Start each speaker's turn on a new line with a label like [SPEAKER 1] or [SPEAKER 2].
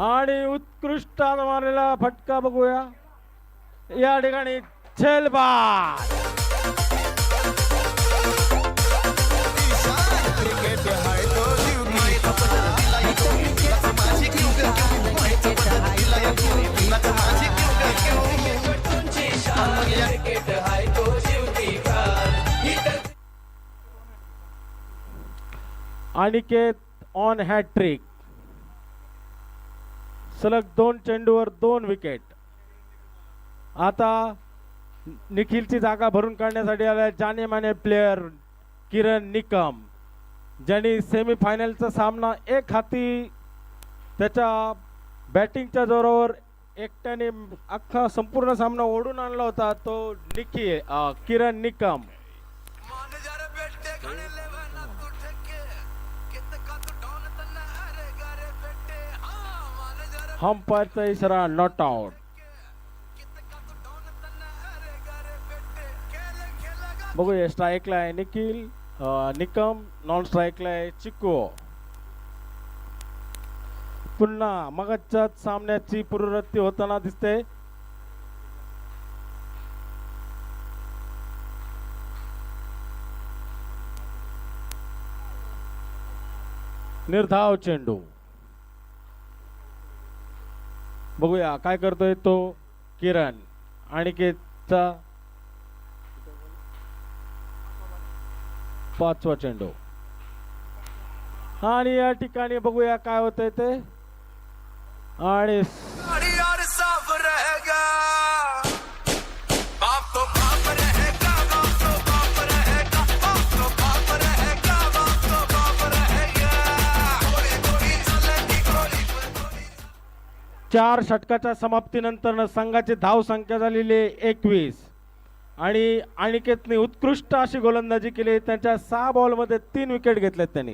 [SPEAKER 1] आणि उत्कृष्ट मारलेला फटका बघूया या ठिकाणी झेलबाद. अनिकेत ऑन हॅट्रिक, सलग 2 चेंडूवर 2 विकेट. आता निखिलची जागा भरून काढण्यासाठी आला जाने माने प्लेयर किरण निकम, ज्यांनी सेमीफायनलचा सामना एक हाती त्याच्या बॅटिंगच्या जोरावर एकट्याने अख्खा संपूर्ण सामना ओढून आणला होता. तो किरण निकम. अंपायरचा इशारा नॉट आउट. बघूया स्ट्राईकला आहे निखिल निकम, नॉन स्ट्राईकला आहे चिक्को. पुन्हा मगाच्या सामन्याची पुनरावृत्ती होताना दिसते. निर्धाव चेंडू. बघूया काय करतोय तो किरण. अनिकेतचा 5वा चेंडू. आणि या ठिकाणी बघूया काय होतंय ते. आणि चार षटकाच्या समाप्तीनंतर संघाची धाव संख्या झालेली 21. आणि अनिकेतने उत्कृष्ट अशी गोलंदाजी केली. त्यांच्या 6 बॉलमध्ये 3 विकेट घेतल्यात त्यांनी.